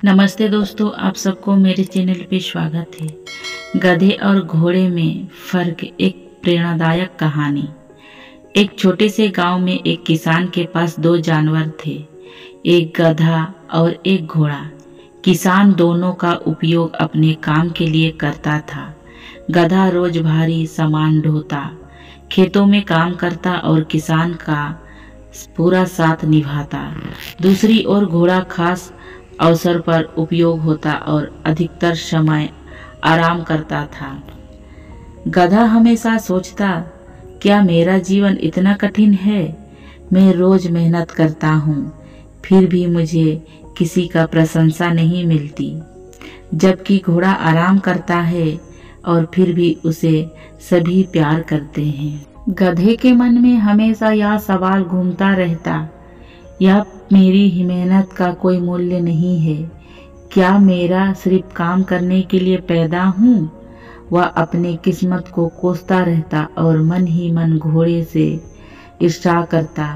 नमस्ते दोस्तों, आप सबको मेरे चैनल पे स्वागत है। गधे और घोड़े में फर्क, एक प्रेरणादायक कहानी। एक छोटे से गांव में एक किसान के पास दो जानवर थे, एक गधा और एक घोड़ा। किसान दोनों का उपयोग अपने काम के लिए करता था। गधा रोज भारी सामान ढोता, खेतों में काम करता और किसान का पूरा साथ निभाता। दूसरी ओर घोड़ा खास अवसर पर उपयोग होता और अधिकतर समय आराम करता था। गधा हमेशा सोचता, क्या मेरा जीवन इतना कठिन है? मैं रोज मेहनत करता हूँ, फिर भी मुझे किसी का प्रशंसा नहीं मिलती। जबकि घोड़ा आराम करता है और फिर भी उसे सभी प्यार करते हैं। गधे के मन में हमेशा यह सवाल घूमता रहता, यह मेरी मेहनत का कोई मूल्य नहीं है? क्या मेरा सिर्फ काम करने के लिए पैदा हूँ? वह अपने किस्मत को कोसता रहता और मन ही मन घोड़े से ईर्ष्या करता।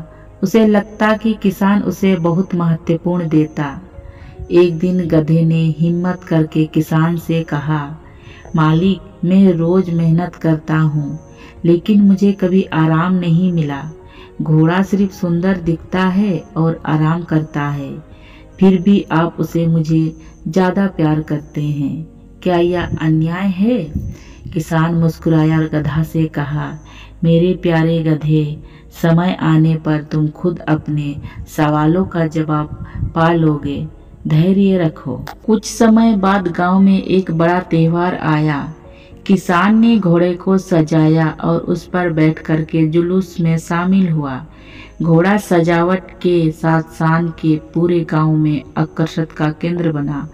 उसे लगता कि किसान उसे बहुत महत्वपूर्ण देता। एक दिन गधे ने हिम्मत करके किसान से कहा, मालिक, मैं रोज मेहनत करता हूँ, लेकिन मुझे कभी आराम नहीं मिला। घोड़ा सिर्फ सुंदर दिखता है और आराम करता है, फिर भी आप उसे मुझे ज़्यादा प्यार करते हैं। क्या यह अन्याय है? किसान मुस्कुराया और गधा से कहा, मेरे प्यारे गधे, समय आने पर तुम खुद अपने सवालों का जवाब पा लोगे। धैर्य रखो। कुछ समय बाद गांव में एक बड़ा त्योहार आया। किसान ने घोड़े को सजाया और उस पर बैठ करके जुलूस में शामिल हुआ। घोड़ा सजावट के साथ शान के पूरे गांव में आकर्षण का केंद्र बना।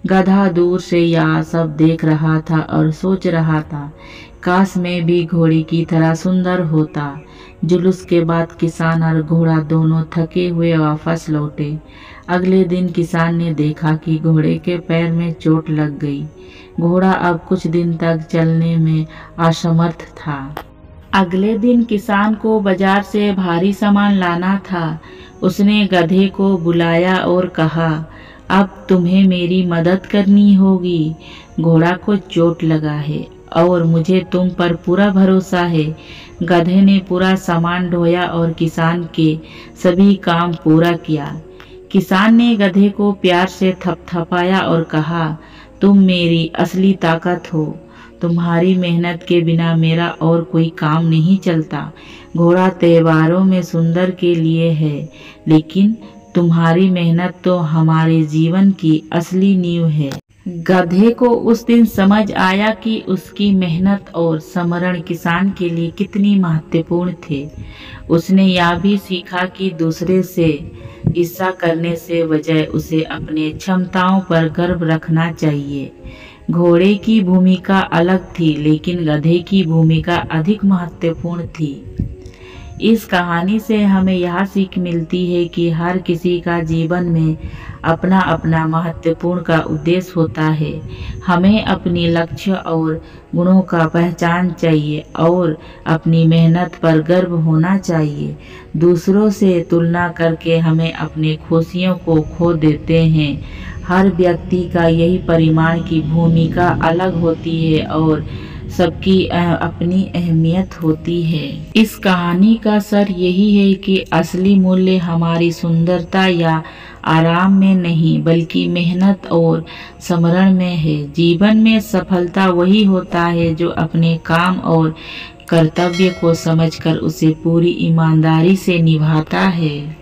गधा दूर से यह सब देख रहा था और सोच रहा था, काश मैं भी घोड़े की तरह सुंदर होता। जुलूस के बाद किसान और घोड़ा दोनों थके हुए वापस लौटे। अगले दिन किसान ने देखा कि घोड़े के पैर में चोट लग गई। घोड़ा अब कुछ दिन तक चलने में असमर्थ था। अगले दिन किसान को बाजार से भारी सामान लाना था। उसने गधे को बुलाया और कहा, अब तुम्हें मेरी मदद करनी होगी। घोड़ा को चोट लगा है और मुझे तुम पर पूरा भरोसा है। गधे ने पूरा सामान ढोया और किसान के सभी काम पूरा किया। किसान ने गधे को प्यार से थपथपाया और कहा, तुम मेरी असली ताकत हो। तुम्हारी मेहनत के बिना मेरा और कोई काम नहीं चलता। घोड़ा त्योहारों में सुंदर के लिए है, लेकिन तुम्हारी मेहनत तो हमारे जीवन की असली नींव है। गधे को उस दिन समझ आया कि उसकी मेहनत और समरण किसान के लिए कितनी महत्वपूर्ण थे। उसने यह भी सीखा कि दूसरे से ईर्ष्या करने से बजाय उसे अपने क्षमताओं पर गर्व रखना चाहिए। घोड़े की भूमिका अलग थी, लेकिन गधे की भूमिका अधिक महत्वपूर्ण थी। इस कहानी से हमें यह सीख मिलती है कि हर किसी का जीवन में अपना अपना महत्वपूर्ण का उद्देश्य होता है। हमें अपनी लक्ष्य और गुणों का पहचान चाहिए और अपनी मेहनत पर गर्व होना चाहिए। दूसरों से तुलना करके हमें अपनी खुशियों को खो देते हैं। हर व्यक्ति का यही परिमाण की भूमिका अलग होती है और सबकी अपनी अहमियत होती है। इस कहानी का सर यही है कि असली मूल्य हमारी सुंदरता या आराम में नहीं, बल्कि मेहनत और समरण में है। जीवन में सफलता वही होता है जो अपने काम और कर्तव्य को समझकर उसे पूरी ईमानदारी से निभाता है।